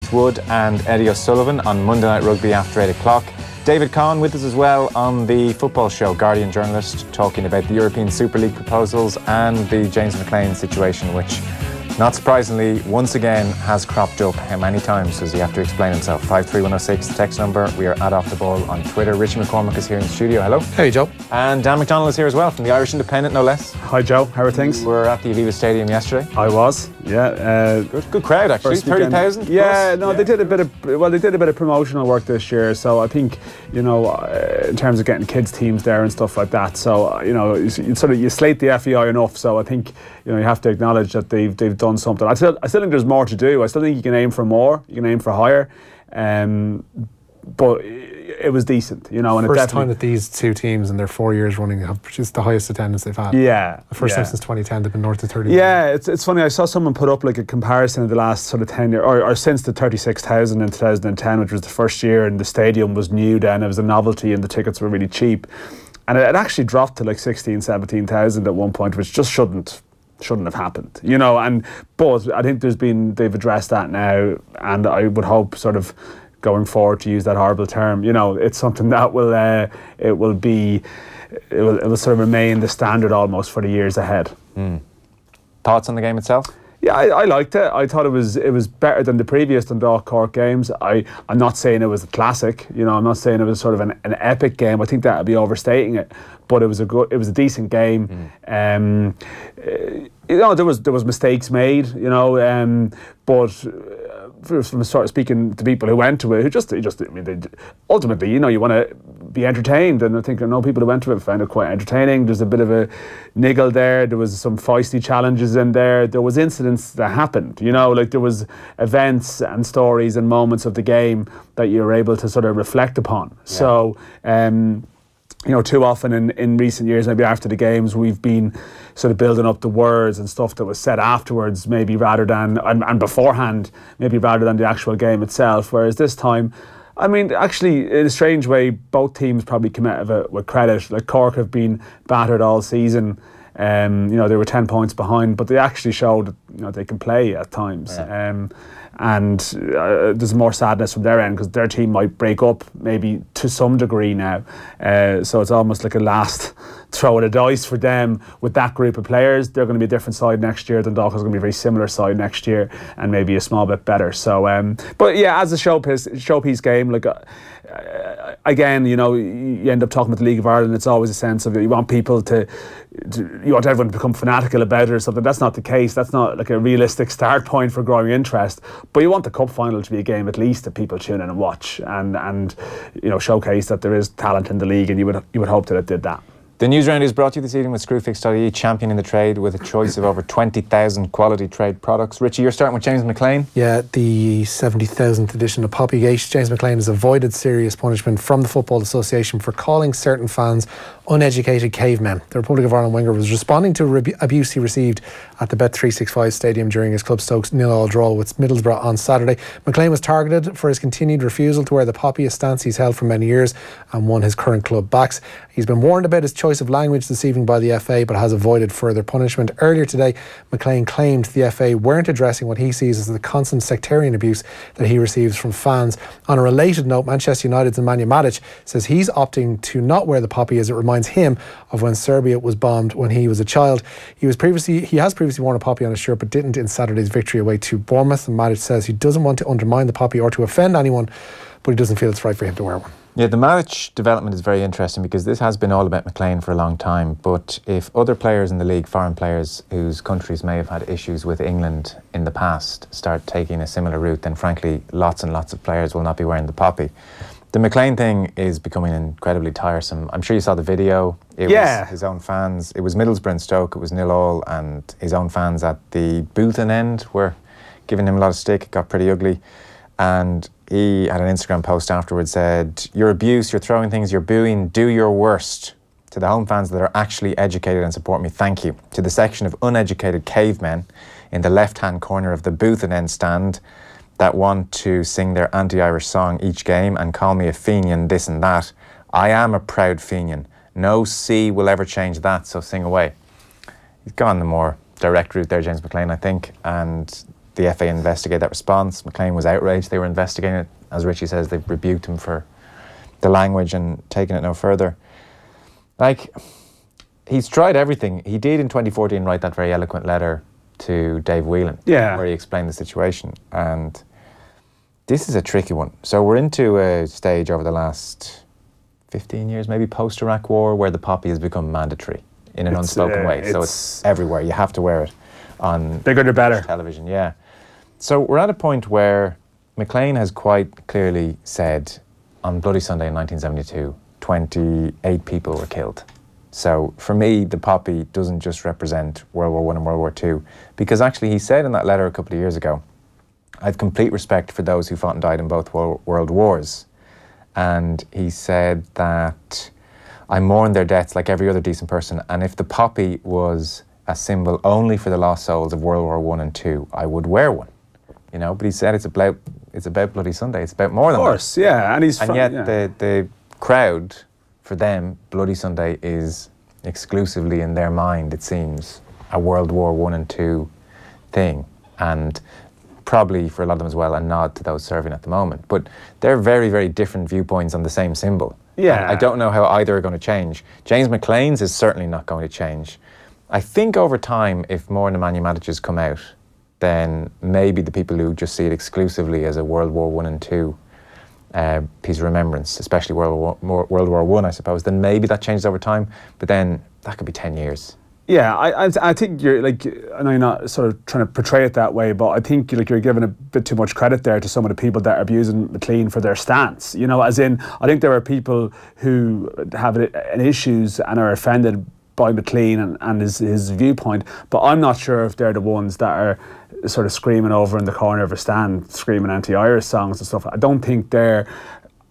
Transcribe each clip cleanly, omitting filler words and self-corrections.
Keith Wood and Eddie O'Sullivan on Monday Night Rugby after 8 o'clock. David Conn with us as well on the football show, Guardian journalist, talking about the European Super League proposals and the James McClean situation, which, not surprisingly, once again has cropped up. How many times does he have to explain himself? 53106, text number. We are at Off the Ball on Twitter. Richie McCormick is here in the studio. Hello. Hey, Joe. And Dan McDonald is here as well, from the Irish Independent, no less. Hi, Joe. How are things? You were at the Aviva Stadium yesterday. I was, yeah. Good crowd, actually. 30,000. Yeah, no, they did a bit of promotional work this year. So I think, you know, in terms of getting kids teams there and stuff like that. So you know, you slate the FAI enough. So I think, you know, you have to acknowledge that they've done something. I still think there's more to do. I still think you can aim for more. You can aim for higher. But it was decent, you know. And first time that these two teams in their 4 years running have produced the highest attendance they've had. Yeah. The first time since 2010 they've been north of 30. Yeah, it's funny. I saw someone put up like a comparison of the last sort of 10 years, or since the 36,000 in 2010, which was the first year, and the stadium was new then. It was a novelty and the tickets were really cheap. And it actually dropped to like 16,000, 17,000 at one point, which just shouldn't have happened, you know. But I think they've addressed that now, and I would hope sort of going forward, to use that horrible term, you know, it's something that will sort of remain the standard almost for the years ahead. Thoughts on the game itself? Yeah, I liked it. I thought it was better than the previous Dundalk Cork games. I'm not saying it was a classic, you know. I'm not saying it was sort of an epic game. I think that would be overstating it. But it was a decent game. You know, there was mistakes made, you know, but from sort of speaking to people who went to it, ultimately, you know, you want to be entertained, and I know people who went to it found it quite entertaining. There's a bit of a niggle there. There was some feisty challenges in there. There was incidents that happened, you know, like there was events and stories and moments of the game that you're able to sort of reflect upon. Yeah. So, you know, too often in recent years, maybe after the games, we've been sort of building up the words and stuff that was said afterwards, maybe rather than, and beforehand, maybe rather than the actual game itself. Whereas this time, I mean, actually, in a strange way, both teams probably come out of it with credit. Like Cork have been battered all season. You know, they were 10 points behind, but they actually showed that, you know, they can play at times. Yeah. And there's more sadness from their end because their team might break up maybe to some degree now. So it's almost like a last throw of the dice for them with that group of players. They're going to be a different side next year. Dundalk is going to be a very similar side next year and maybe a small bit better. So, but yeah, as a showpiece game, like again, you know, you end up talking about the League of Ireland. It's always a sense of you want people you want everyone to become fanatical about it or something. That's not the case. That's not like a realistic start point for growing interest. But you want the cup final to be a game at least that people tune in and watch and you know, showcase that there is talent in the league, and you would hope that it did that. The news round is brought to you this evening with Screwfix.ie, champion in the trade with a choice of over 20,000 quality trade products. Richie, you're starting with James McClean. Yeah, the 70,000th edition of Poppygate. James McClean has avoided serious punishment from the Football Association for calling certain fans uneducated cavemen. The Republic of Ireland winger was responding to abuse he received at the Bet365 stadium during his club Stoke's 0-0 draw with Middlesbrough on Saturday. McClean was targeted for his continued refusal to wear the poppy, a stance he's held for many years and won his current club backs. He's been warned about his choice of language this evening by the FA, but has avoided further punishment. Earlier today, McClean claimed the FA weren't addressing what he sees as the constant sectarian abuse that he receives from fans. On a related note, Manchester United's Nemanja Matic says he's opting to not wear the poppy as it reminds him of when Serbia was bombed when he was a child. He has previously worn a poppy on his shirt but didn't in Saturday's victory away to Bournemouth, and Matic says he doesn't want to undermine the poppy or to offend anyone, but he doesn't feel it's right for him to wear one. Yeah, the Matic development is very interesting because this has been all about McClean for a long time, but if other players in the league, foreign players whose countries may have had issues with England in the past, start taking a similar route, then frankly lots and lots of players will not be wearing the poppy. The McClean thing is becoming incredibly tiresome. I'm sure you saw the video. It was his own fans. It was Middlesbrough and Stoke. It was 0-0, and his own fans at the booth and end were giving him a lot of stick. It got pretty ugly. And he had an Instagram post afterwards, said, "Your abuse, you're throwing things, you're booing, do your worst. To the home fans that are actually educated and support me, thank you. To the section of uneducated cavemen in the left-hand corner of the booth and end stand that want to sing their anti-Irish song each game and call me a Fenian, this and that. I am a proud Fenian. No C will ever change that, so sing away." He's gone the more direct route there, James McClean, I think, and the FA investigate that response. McClean was outraged. They were investigating it. As Richie says, they've rebuked him for the language and taken it no further. Like, he's tried everything. He did in 2014 write that very eloquent letter to Dave Whelan, where he explained the situation. And this is a tricky one. So we're into a stage over the last 15 years, maybe post-Iraq War, where the poppy has become mandatory in an unspoken way. So it's everywhere. You have to wear it on bigger the better television. Yeah. So we're at a point where McClean has quite clearly said on Bloody Sunday in 1972, 28 people were killed. So for me, the poppy doesn't just represent World War I and World War II, because actually he said in that letter a couple of years ago, I have complete respect for those who fought and died in both world wars. And he said that I mourn their deaths like every other decent person, and if the poppy was a symbol only for the lost souls of World War I and II, I would wear one. You know, but he said it's about Bloody Sunday. It's about more than that. Of course, yeah. And yet the crowd, for them, Bloody Sunday is exclusively in their mind, it seems, a World War I and II thing. And probably for a lot of them as well, a nod to those serving at the moment. But they're very, very different viewpoints on the same symbol. Yeah. And I don't know how either are going to change. James McClean's is certainly not going to change. I think over time, if more Nemanja Matić's come out, then maybe the people who just see it exclusively as a World War I and II piece of remembrance, especially World War I, I suppose, then maybe that changes over time. But then that could be 10 years. Yeah, I think you're like, I know you're not sort of trying to portray it that way, but I think you're giving a bit too much credit there to some of the people that are abusing McClean for their stance. You know, as in, I think there are people who have issues and are offended by McClean and his viewpoint, but I'm not sure if they're the ones that are sort of screaming over in the corner of a stand, screaming anti-Irish songs and stuff. I don't think they're,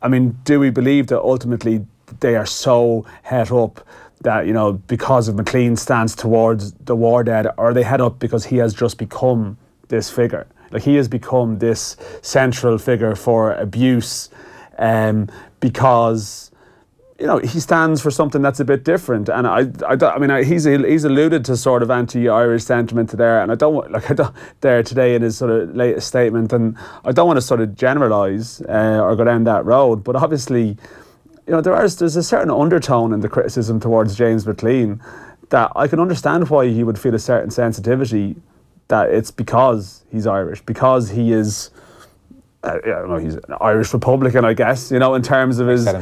I mean, do we believe that ultimately they are so het up that, you know, because of McClean's stance towards the war dead, or are they het up because he has just become this figure? Like, he has become this central figure for abuse because, you know, he stands for something that's a bit different. And I mean, he's alluded to sort of anti-Irish sentiment there, and I don't there today in his sort of latest statement, and I don't want to sort of generalise or go down that road, but obviously, you know, there's a certain undertone in the criticism towards James McClean that I can understand why he would feel a certain sensitivity, that it's because he's Irish, because he is, I don't know, he's an Irish Republican, I guess, you know, in terms of his, like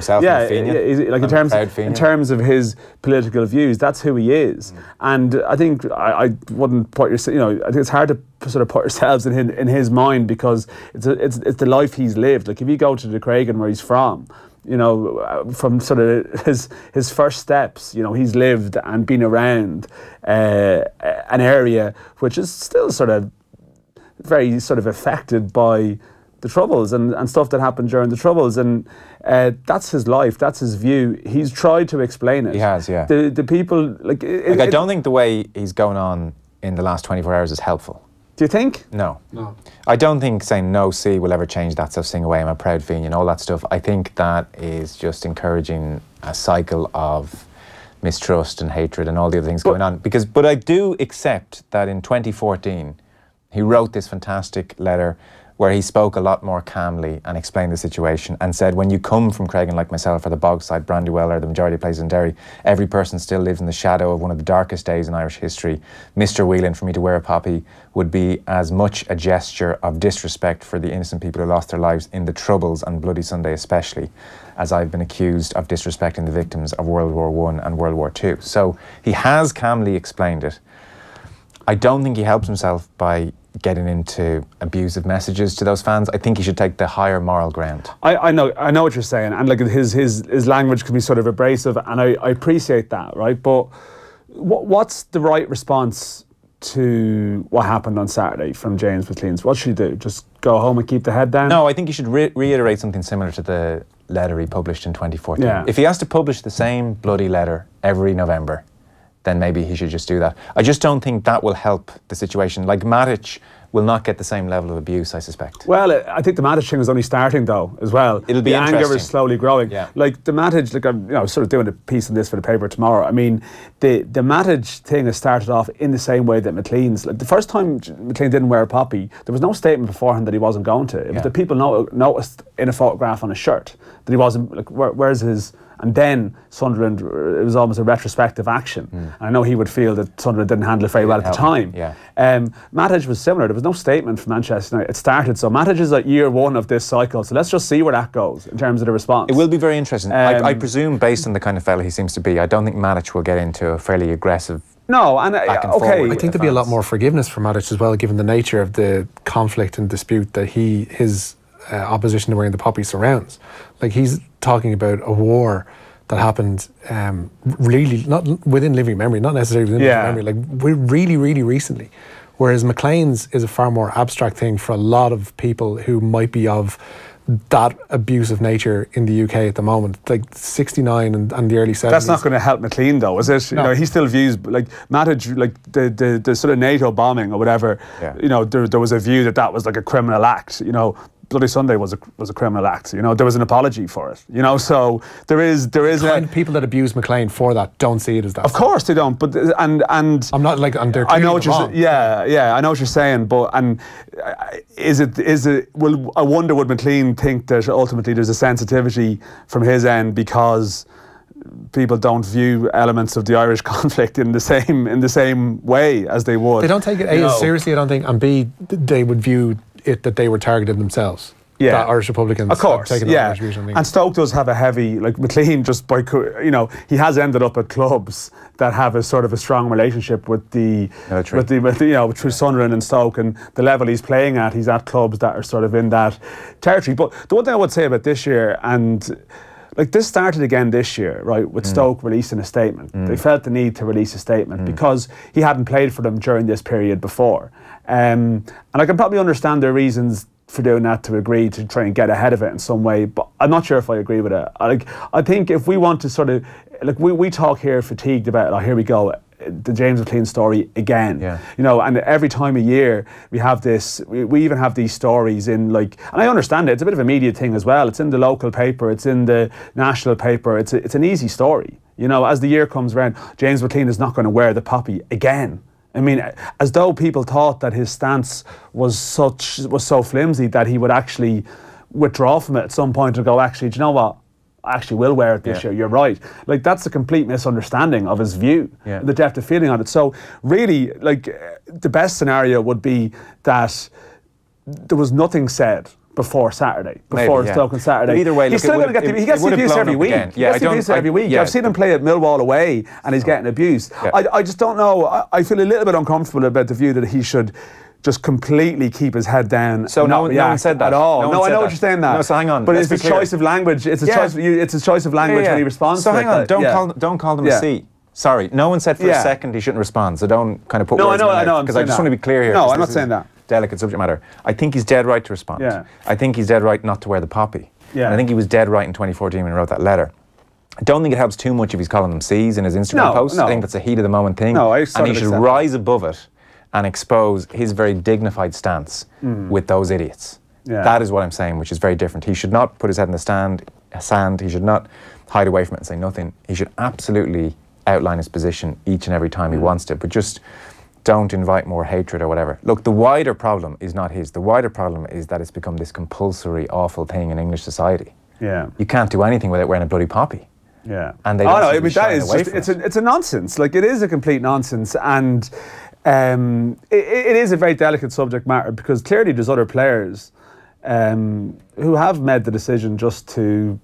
in terms of his political views, that's who he is. And I think I wouldn't put you know, I think it's hard to sort of put yourselves in his mind, because it's the life he's lived. Like, if you go to the Craigan where he's from, you know, from sort of his first steps, you know, he's lived and been around an area which is still sort of very sort of affected by the Troubles and stuff that happened during the Troubles, and that's his life, that's his view. He's tried to explain it. He has, yeah. The people, like I don't think the way he's going on in the last 24 hours is helpful. Do you think? No. I don't think saying no see will ever change that. So sing away, I'm a proud Fenian, all that stuff. I think that is just encouraging a cycle of mistrust and hatred and all the other things going on. But I do accept that in 2014 he wrote this fantastic letter where he spoke a lot more calmly and explained the situation and said, when you come from Craigan like myself, or the Bogside, Brandywell, or the majority of places in Derry, every person still lives in the shadow of one of the darkest days in Irish history. Mr. Whelan, for me to wear a poppy would be as much a gesture of disrespect for the innocent people who lost their lives in the Troubles, and Bloody Sunday especially, as I've been accused of disrespecting the victims of World War I and World War II. So he has calmly explained it. I don't think he helps himself by getting into abusive messages to those fans. I think he should take the higher moral ground. I know what you're saying, and like his language can be sort of abrasive, and I appreciate that, right? But what's the right response to what happened on Saturday from James McClean? What should he do? Just go home and keep the head down? No, I think he should reiterate something similar to the letter he published in 2014. Yeah. If he has to publish the same bloody letter every November, then maybe he should just do that. I just don't think that will help the situation. Like, Matić will not get the same level of abuse, I suspect. Well, I think the Matic thing is only starting though, as well. It'll be interesting. The anger is slowly growing. Yeah. Like the Matic, like I'm sort of doing a piece on this for the paper tomorrow. I mean, the Matic thing has started off in the same way that McClean's. Like the first time McClean didn't wear a poppy, there was no statement beforehand that he wasn't going to. It was that people noticed in a photograph on his shirt that he wasn't. Like, where's his? And then Sunderland, it was almost a retrospective action. And I know he would feel that Sunderland didn't handle it very well at the time. Matic was similar. There was no statement from Manchester United. It started. So Matic is at year 1 of this cycle. So let's just see where that goes in terms of the response. It will be very interesting. I presume, based on the kind of fella he seems to be, I don't think Matic will get into a fairly aggressive. No, and okay. I think there'll be a lot more forgiveness for Matic as well, given the nature of the conflict and dispute that his opposition to wearing the poppy surrounds. Like, he's talking about a war that happened really not within living memory, not necessarily within living memory, like really, really recently. Whereas McClean's is a far more abstract thing for a lot of people who might be of that abusive nature in the UK at the moment, like 69 and the early 70s. That's not going to help McClean though, is it? No. You know, he still views, like Matic, like the sort of NATO bombing or whatever, you know, there was a view that was like a criminal act, you know. Bloody Sunday was a criminal act, you know. There was an apology for it, you know. So there is the kind of people that abuse McClean for that don't see it as that. Of course they don't, but and I'm not like on their. I know what you're saying. Yeah, I know what you're saying. But is it? Well, I wonder would McClean think that ultimately there's a sensitivity from his end because people don't view elements of the Irish conflict in the same way as they would. They don't take it A, as seriously, I don't think, and B, they would view it that they were targeted themselves. That Irish Republicans, of course, and Stoke does have a heavy, like McClean, just by, you know, he has ended up at clubs that have a sort of a strong relationship with the you know, through Sunderland and Stoke, and the level he's playing at, he's at clubs that are sort of in that territory. But the one thing I would say about this year, and like this started again this year, right, with Stoke releasing a statement. They felt the need to release a statement because he hadn't played for them during this period before. And I can probably understand their reasons for doing that, to agree to try and get ahead of it in some way, but I'm not sure if I agree with it. I think if we want to sort of, like we talk here fatigued about, oh, here we go, the James McClean story again. You know, and every time a year we have this, we even have these stories in, like, and I understand it, it's a bit of a media thing as well. It's in the local paper, it's in the national paper, it's an easy story. You know, as the year comes around, James McClean is not going to wear the poppy again. I mean, as though people thought that his stance was so flimsy that he would actually withdraw from it at some point and go, actually, do you know what? I actually will wear it this year. You're right. Like, that's a complete misunderstanding of his view, the depth of feeling on it. So really, like, the best scenario would be that there was nothing said before Saturday, Stoke on Saturday. But either way, he's still going to get he gets the abuse every week. He gets the abuse every week. I've seen him play at Millwall away, and he's getting abuse. I just don't know. I feel a little bit uncomfortable about the view that he should just completely keep his head down. So no one said that at all. No, I know what you're saying. That. No, so hang on. But it's a choice of language. It's a choice. It's a choice of language when he responds. So to hang on. Don't call them a C. Sorry, no one said for a second he shouldn't respond. So don't kind of put words in my mouth, because I just want to be clear here. No, I'm not saying that. Delicate subject matter. I think he's dead right to respond. I think he's dead right not to wear the poppy. And I think he was dead right in 2014 when he wrote that letter. I don't think it helps too much if he's calling them C's in his Instagram posts. I think that's a heat of the moment thing. And he should rise above it and expose his very dignified stance with those idiots. That is what I'm saying, which is very different. He should not put his head in the sand. He should not hide away from it and say nothing. He should absolutely outline his position each and every time he wants to, but just don't invite more hatred or whatever. Look, the wider problem is not his. The wider problem is that it's become this compulsory, awful thing in English society. You can't do anything without wearing a bloody poppy. And they don't I mean, that is just, it's a nonsense. Like, it is a complete nonsense, and it is a very delicate subject matter, because clearly there's other players who have made the decision just to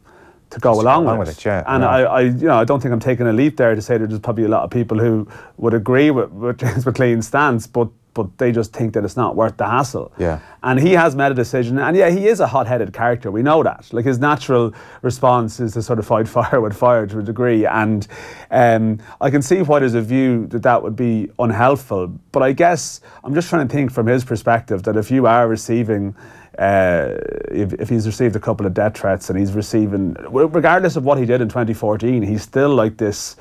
go along with it. And I don't think I'm taking a leap there to say there's probably a lot of people who would agree with James McClean's stance, but they just think that it's not worth the hassle. And he has made a decision, and he is a hot-headed character. We know that. Like, his natural response is to sort of fight fire with fire to a degree, and I can see why there's a view that would be unhelpful. But I guess I'm just trying to think from his perspective that if you are receiving, if he's received a couple of death threats, and he's receiving, regardless of what he did in 2014, he's still like this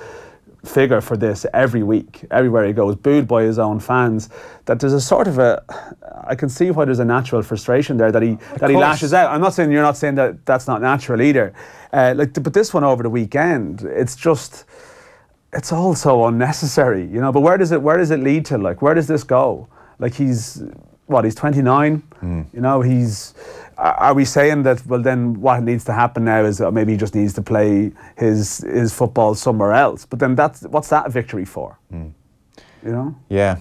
figure for this every week, everywhere he goes, booed by his own fans, that there's a sort of I can see why there's a natural frustration there that he lashes out. I'm not saying you're not saying that that's not natural either. But this one over the weekend, it's all so unnecessary, you know. But where does it lead to? Like, where does this go? Like, he's 29, you know, are we saying that, well, then what needs to happen now is maybe he just needs to play his football somewhere else? But then what's that a victory for? You know? Yeah.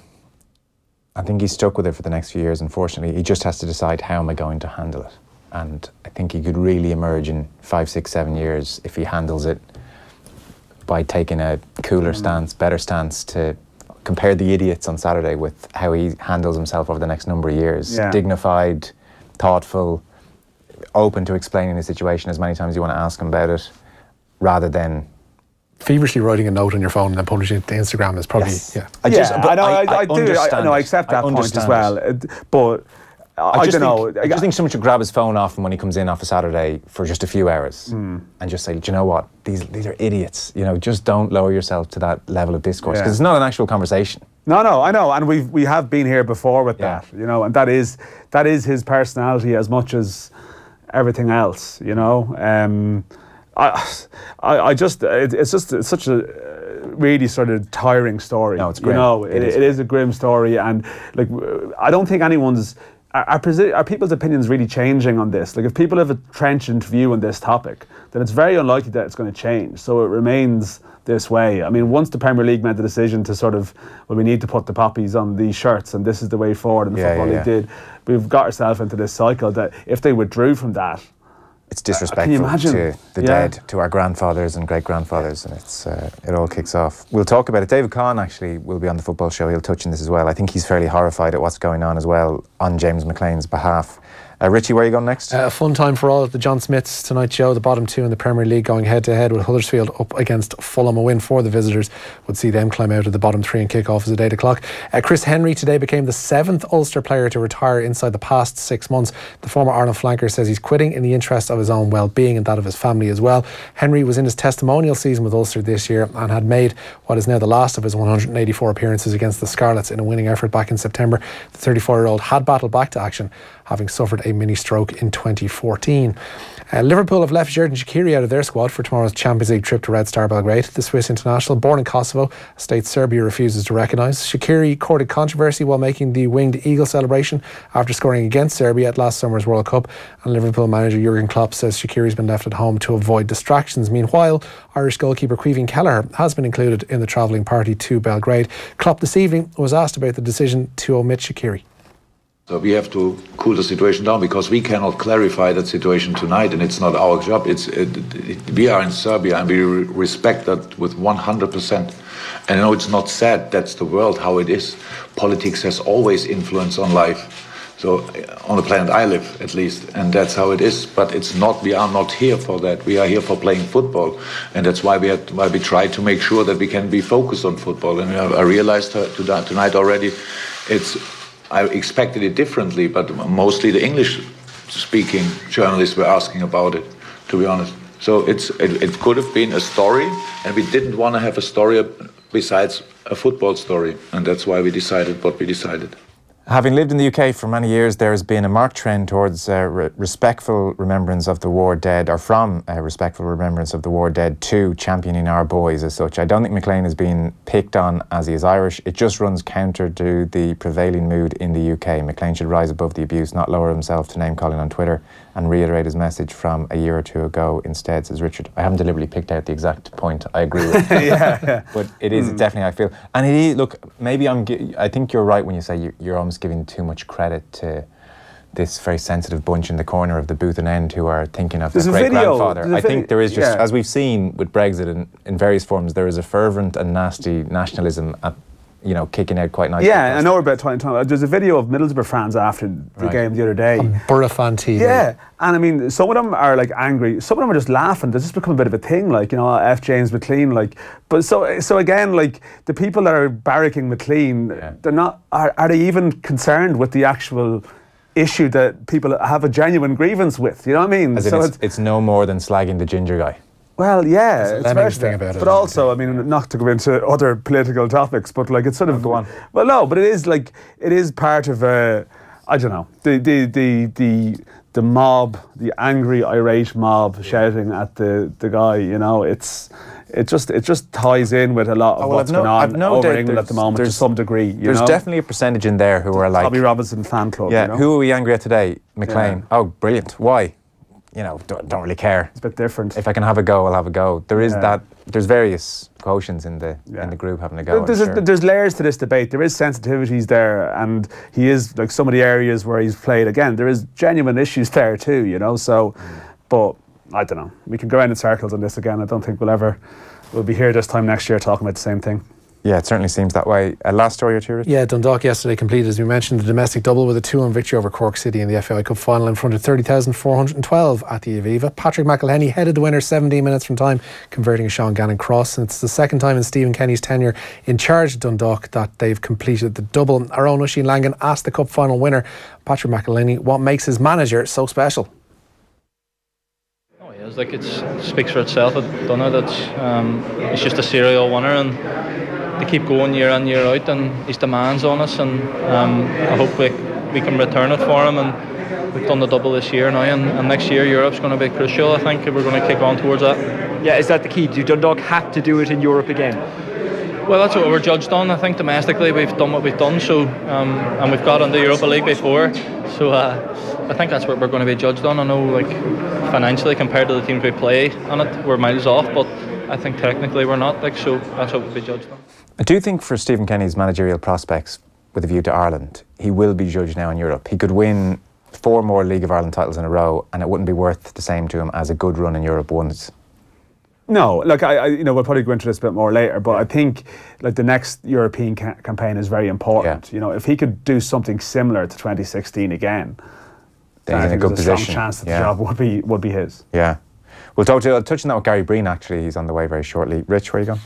I think he's stuck with it for the next few years, unfortunately. He just has to decide, how am I going to handle it? And I think he could really emerge in 5, 6, 7 years if he handles it by taking a cooler stance, better stance, to compare the idiots on Saturday with how he handles himself over the next number of years. Yeah. Dignified, thoughtful, open to explaining the situation as many times as you want to ask him about it, rather than feverishly writing a note on your phone and then publishing it to Instagram is probably I accept that point as well. But I don't know. I just think someone should grab his phone off him when he comes in off a Saturday for just a few hours and just say, do you know what? These are idiots. You know, just don't lower yourself to that level of discourse, because it's not an actual conversation. No, I know, and we have been here before with that, you know, and that is his personality as much as everything else, you know. It's such a really sort of tiring story. No, it's grim. You know, it is a grim story, and like, I don't think anyone's. Are people's opinions really changing on this? Like, if people have a trenchant view on this topic, then it's very unlikely that it's going to change. So it remains this way. I mean, once the Premier League made the decision to sort of, well, we need to put the poppies on these shirts and this is the way forward, and the Football League did, we've got ourselves into this cycle that if they withdrew from that, it's disrespectful to the dead, to our grandfathers and great-grandfathers, and it all kicks off. We'll talk about it. David Kahn actually will be on the football show. He'll touch on this as well. I think he's fairly horrified at what's going on as well on James McClean's behalf. Richie, where are you going next? A fun time for all at the John Smiths tonight's show. The bottom two in the Premier League going head-to-head, with Huddersfield up against Fulham. A win for the visitors would see them climb out of the bottom three, and kick-off is at 8 o'clock. Chris Henry today became the 7th Ulster player to retire inside the past 6 months. The former Arnold flanker says he's quitting in the interest of his own well-being and that of his family as well. Henry was in his testimonial season with Ulster this year and had made what is now the last of his 184 appearances against the Scarlets in a winning effort back in September. The 34-year-old had battled back to action, having suffered a mini stroke in 2014. Liverpool have left Xherdan Shaqiri out of their squad for tomorrow's Champions League trip to Red Star Belgrade. The Swiss international, born in Kosovo, a state Serbia refuses to recognise. Shaqiri courted controversy while making the winged eagle celebration after scoring against Serbia at last summer's World Cup, and Liverpool manager Jurgen Klopp says Shaqiri's been left at home to avoid distractions. Meanwhile, Irish goalkeeper Caoimhín Kelleher has been included in the travelling party to Belgrade. Klopp this evening was asked about the decision to omit Shaqiri. So we have to cool the situation down, because we cannot clarify that situation tonight, and it's not our job. We are in Serbia, and we respect that with 100%. And I know it's not sad, that's the world, how it is. Politics has always influence on life. So on the planet I live, at least, and that's how it is. But it's not. We are not here for that. We are here for playing football, and that's why we try to make sure that we can be focused on football. And I realized tonight already, I expected it differently, but mostly the English-speaking journalists were asking about it, to be honest. So it could have been a story, and we didn't want to have a story besides a football story, and that's why we decided what we decided. Having lived in the UK for many years, there has been a marked trend towards respectful remembrance of the war dead, or from respectful remembrance of the war dead to championing our boys as such. I don't think McClean has been picked on as he is Irish. It just runs counter to the prevailing mood in the UK. McClean should rise above the abuse, not lower himself to name-calling on Twitter, and reiterate his message from a year or two ago instead, says Richard. I haven't deliberately picked out the exact point I agree with. yeah. But it is definitely, I feel. And look, maybe I think you're right when you say you're almost giving too much credit to this very sensitive bunch in the corner of the booth and end who are thinking of their great-grandfather. I think there is just, as we've seen with Brexit in various forms, there is a fervent and nasty nationalism kicking out quite nicely. Yeah, I know we're about 20. There's a video of Middlesbrough fans after the game the other day. On Burrafan TV. Yeah, and I mean, some of them are like angry, some of them are just laughing. There's just become a bit of a thing, like, F. James McClean, like. But so again, like, the people that are barracking McClean, they're not. Are they even concerned with the actual issue that people have a genuine grievance with? You know what I mean? As in it's no more than slagging the ginger guy. Well, yeah, it's Lemmings thing about it. But also, I mean, not to go into other political topics, but like it's sort of go on. Well, no, but it is part of I don't know, the mob, the angry, irate mob shouting at the guy. You know, it just ties in with a lot of what's going on over England at the moment to some degree. There's definitely a percentage in there who are like Tommy Robinson fan club. Yeah, you know? who are we angry at today? McClean. Yeah. Oh, brilliant. Why? You know, don't really care. It's a bit different. If I can have a go, I'll have a go. There is that. There's various quotients in the group having a go. There's layers to this debate. There is sensitivities there, and he is like some of the areas where he's played. Again, there is genuine issues there too. You know, so, but I don't know. We can go around in circles on this again. I don't think we'll be here this time next year talking about the same thing. Yeah, it certainly seems that way. Last story or two, Rich? Yeah, Dundalk yesterday completed, as we mentioned, the domestic double with a 2-1 victory over Cork City in the FAI Cup Final in front of 30,412 at the Aviva. Patrick McElhenney headed the winner 17 minutes from time, converting a Sean Gannon cross. And it's the second time in Stephen Kenny's tenure in charge of Dundalk that they've completed the double. Our own Oisin Langan asked the Cup Final winner, Patrick McElhenney, what makes his manager so special. Oh, yeah, it's like it speaks for itself. I don't know, it's just a serial winner, and they keep going year in, year out, and his demands on us, and I hope we can return it for him. And we've done the double this year now, and next year Europe's going to be crucial. I think we're going to kick on towards that. Yeah, is that the key? Do Dundalk have to do it in Europe again? Well, that's what we're judged on. I think domestically we've done what we've done, so and we've got on the Europa League before, so I think that's what we're going to be judged on. I know, like, financially compared to the teams we play on it, we're miles off, but I think technically we're not, like, so that's what we'll be judged on. I do think for Stephen Kenny's managerial prospects with a view to Ireland, he will be judged now in Europe. He could win 4 more League of Ireland titles in a row, and it wouldn't be worth the same to him as a good run in Europe once. No, like we'll probably go into this a bit more later, but I think like the next European campaign is very important. Yeah. You know, if he could do something similar to 2016 again, then he's in a good position. There's a strong chance that the job would be his. Yeah. We'll touch on that with Gary Breen, actually. He's on the way very shortly. Rich, where are you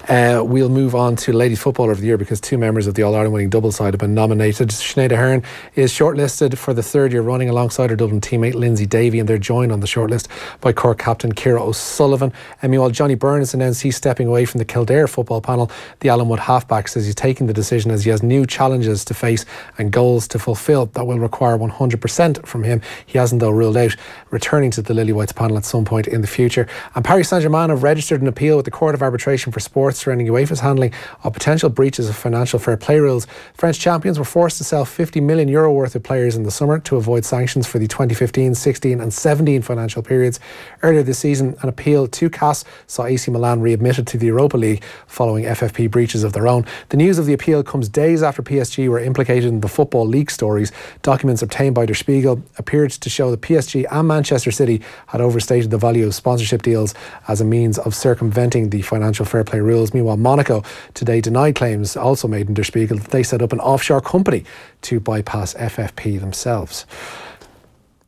going? We'll move on to Ladies Footballer of the Year, because 2 members of the All-Ireland winning double side have been nominated. Sinead Ahern is shortlisted for the 3rd year running alongside her Dublin teammate Lindsay Davey, and they're joined on the shortlist by Cork captain Ciara O'Sullivan. Meanwhile, Johnny Byrne announced he's stepping away from the Kildare football panel. The Allenwood halfback says he's taking the decision as he has new challenges to face and goals to fulfil that will require 100% from him. He hasn't, though, ruled out returning to the Lily Whites panel at some point in the future. And Paris Saint-Germain have registered an appeal with the Court of Arbitration for Sports surrounding UEFA's handling of potential breaches of financial fair play rules. French champions were forced to sell €50 million worth of players in the summer to avoid sanctions for the 2015, 16 and 17 financial periods. Earlier this season, an appeal to CAS saw AC Milan readmitted to the Europa League following FFP breaches of their own. The news of the appeal comes days after PSG were implicated in the football league stories. Documents obtained by Der Spiegel appeared to show that PSG and Manchester City had overstated the value of sponsorship deals as a means of circumventing the financial fair play rules. Meanwhile, Monaco today denied claims also made in Der Spiegel that they set up an offshore company to bypass FFP themselves.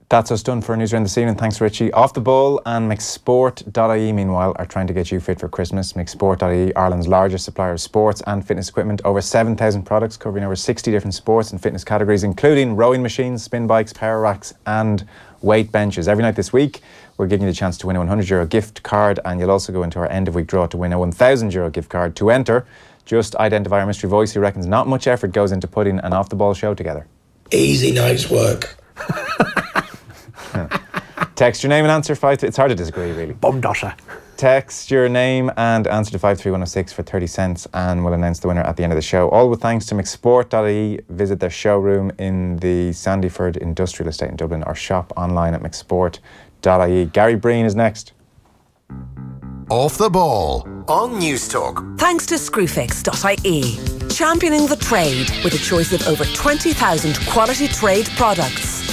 That's us done for our news round this evening. Thanks, Richie. Off the Ball and McSport.ie, meanwhile, are trying to get you fit for Christmas. McSport.ie, Ireland's largest supplier of sports and fitness equipment. Over 7,000 products covering over 60 different sports and fitness categories, including rowing machines, spin bikes, power racks and weight benches. Every night this week, we're giving you the chance to win a €100 gift card, and you'll also go into our end of week draw to win a €1,000 gift card. To enter, just identify our mystery voice who reckons not much effort goes into putting an Off the Ball show together. Easy, nice work. Text your name and answer it's hard to disagree, really. Bumdosha. Text your name and answer to 53106 for 30 cents, and we'll announce the winner at the end of the show. All with thanks to McSport.ie. Visit their showroom in the Sandyford Industrial Estate in Dublin, or shop online at McSport.ie. Gary Breen is next. Off the Ball on News Talk. Thanks to Screwfix.ie, championing the trade with a choice of over 20,000 quality trade products.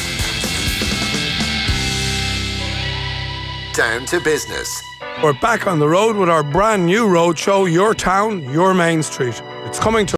Down to business. We're back on the road with our brand new roadshow, Your Town, Your Main Street. It's coming to